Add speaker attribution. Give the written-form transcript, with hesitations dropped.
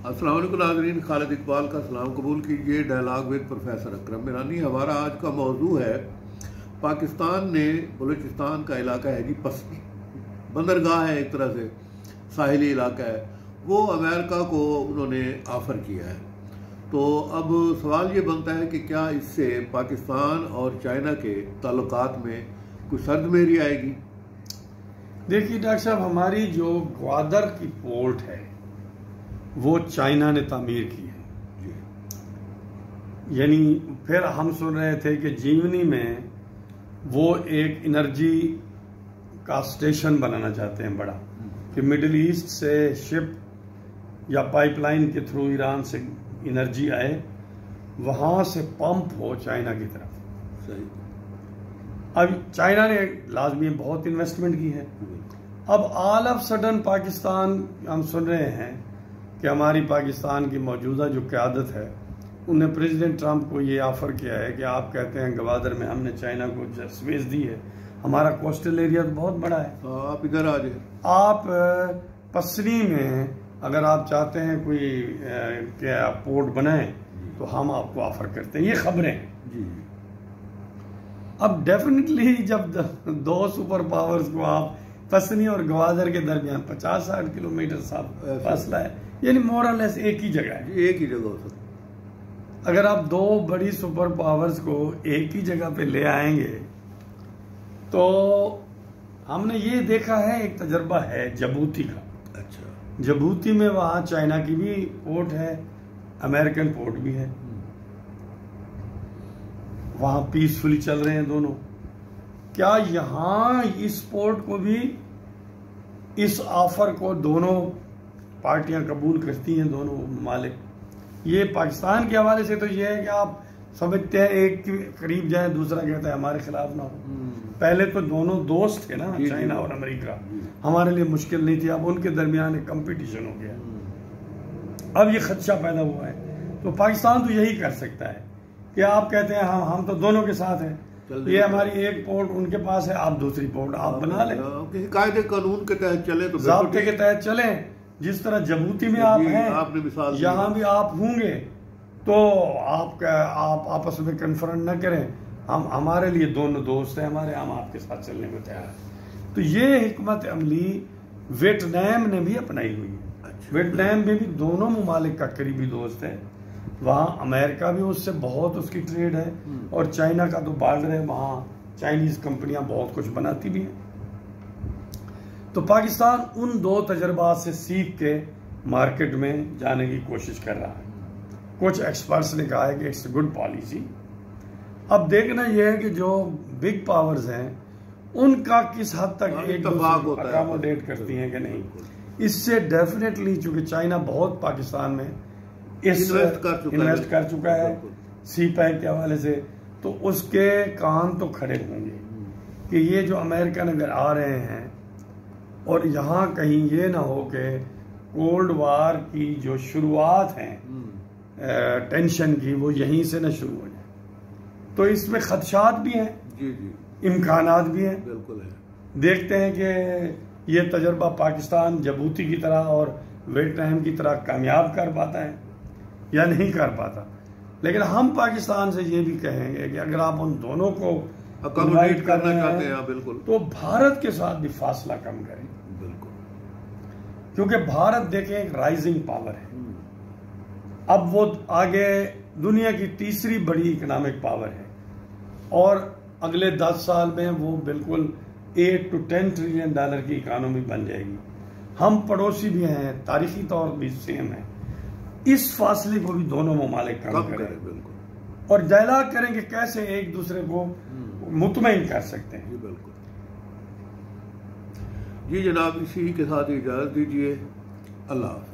Speaker 1: अस्सलाम वालेकुम नाज़रीन, खालिद इकबाल का सलाम कबूल कीजिए। डायलॉग विद प्रोफेसर अकरम मिरानी। हमारा आज का मौजू है पाकिस्तान ने बलूचिस्तान का इलाका है जी पसनी, बंदरगाह है, एक तरह से साहिली इलाका है, वो अमेरिका को उन्होंने ऑफ़र किया है। तो अब सवाल ये बनता है कि क्या इससे पाकिस्तान और चाइना के ताल्लुकात में कुछ सर्दमेरी आएगी?
Speaker 2: देखिए डॉक्टर साहब, हमारी जो ग्वादर की पोर्ट है वो चाइना ने तामीर की है। यानी फिर हम सुन रहे थे कि जीवनी में वो एक एनर्जी का स्टेशन बनाना चाहते हैं बड़ा, कि मिडिल ईस्ट से शिप या पाइपलाइन के थ्रू ईरान से एनर्जी आए, वहां से पंप हो चाइना की तरफ।
Speaker 1: सही।
Speaker 2: अब चाइना ने लाजमी बहुत इन्वेस्टमेंट की है। अब ऑल ऑफ सडन पाकिस्तान, हम सुन रहे हैं कि हमारी पाकिस्तान की मौजूदा जो क़यादत है उन्हें प्रेसिडेंट ट्रंप को ये ऑफ़र किया है कि आप कहते हैं गवादर में हमने चाइना को स्पेस दी है, हमारा कोस्टल एरिया तो बहुत बड़ा है,
Speaker 1: आप इधर आ जाए,
Speaker 2: आप पसरी में अगर आप चाहते हैं कोई क्या पोर्ट बनाएं तो हम आपको ऑफ़र करते हैं। ये खबरें हैं
Speaker 1: जी।
Speaker 2: अब डेफिनेटली जब दो सुपर पावर्स को आप पसनी और गवादर के दरमियान 50-60 किलोमीटर फासला है, यानी मोर और लेस एक ही जगह है,
Speaker 1: एक ही जगह हो सकता।
Speaker 2: अगर आप दो बड़ी सुपर पावर्स को एक ही जगह पे ले आएंगे तो हमने ये देखा है, एक तजर्बा है जिबूती का।
Speaker 1: अच्छा।
Speaker 2: जिबूती में वहाँ चाइना की भी पोर्ट है, अमेरिकन पोर्ट भी है, वहाँ पीसफुली चल रहे हैं दोनों। क्या यहाँ इस पोर्ट को भी, इस ऑफर को दोनों पार्टियां कबूल करती हैं, दोनों ममालिक? ये पाकिस्तान के हवाले से तो ये है कि आप समझते हैं एक के करीब जाए, दूसरा कहता है हमारे खिलाफ ना हो। पहले तो दोनों दोस्त थे ना, चाइना और अमेरिका, हमारे लिए मुश्किल नहीं थी। अब उनके दरमियान एक कंपटीशन हो गया, अब ये खदशा पैदा हुआ है। तो पाकिस्तान तो यही कर सकता है कि आप कहते हैं हम तो दोनों के साथ हैं, ये हमारी एक पोर्ट उनके पास है, आप दूसरी पोर्ट आप बना लें,
Speaker 1: किसी कायदे कानून के तहत चले, तो
Speaker 2: ज़ाब्ते के तहत चलें। जिस तरह जिबूती में आप हैं,
Speaker 1: आपने मिसाल
Speaker 2: यहाँ भी आप होंगे, तो आप आपस में कन्फ्रंट न करें, हम हमारे लिए दोनों दोस्त हैं हमारे, हम आपके साथ चलने को तैयार हैं। तो ये हिकमत अमली वियतनाम ने भी अपनाई हुई है।
Speaker 1: अच्छा।
Speaker 2: वियतनाम में भी दोनों ममालिक का करीबी दोस्त है, वहाँ अमेरिका भी उससे बहुत उसकी ट्रेड है, और चाइना का तो बॉर्डर है, वहाँ चाइनीज कंपनियां बहुत कुछ बनाती भी हैं। तो पाकिस्तान उन दो तजर्बात से सीख के मार्केट में जाने की कोशिश कर रहा है। कुछ एक्सपर्ट्स ने कहा है कि इट्स गुड पॉलिसी। अब देखना यह है कि जो बिग पावर्स हैं उनका किस हद तक एक दूसरे को अकोमोडेट करती हैं कि नहीं। इससे डेफिनेटली, चूंकि चाइना बहुत पाकिस्तान में इन्वेस्ट कर चुका है सी पैक के हवाले से, तो उसके कान तो खड़े होंगे कि ये जो अमेरिकन अगर आ रहे हैं और यहाँ कहीं ये ना हो कि कोल्ड वार की जो शुरुआत है टेंशन की, वो यहीं से ना शुरू हो जाए। तो इसमें खदशात भी हैं,
Speaker 1: जी जी,
Speaker 2: इम्कानात भी हैं,
Speaker 1: बिल्कुल है।
Speaker 2: देखते हैं कि ये तजर्बा पाकिस्तान जिबूती की तरह और वियतनाम की तरह कामयाब कर पाता है या नहीं कर पाता। लेकिन हम पाकिस्तान से ये भी कहेंगे कि अगर आप उन दोनों को
Speaker 1: अकोमोडेट करना चाहते हैं, बिल्कुल,
Speaker 2: तो भारत के साथ भी फासला कम करें,
Speaker 1: बिल्कुल,
Speaker 2: क्योंकि भारत देखें एक राइजिंग पावर है। अब वो आगे दुनिया की तीसरी बड़ी इकोनॉमिक पावर है, और अगले 10 साल में वो बिल्कुल 8 to 10 ट्रिलियन डॉलर की इकोनॉमी बन जाएगी। हम पड़ोसी भी हैं, तारीखी तौर भी सेम है। इस फासले को भी दोनों ममालिक कम करें,
Speaker 1: बिल्कुल,
Speaker 2: और डायलॉग करें कि कैसे एक दूसरे को मुतमईन कर सकते हैं।
Speaker 1: जी बिल्कुल। जी जनाब, इसी के साथ इजाज़त दीजिए। अल्लाह हाफ़िज़।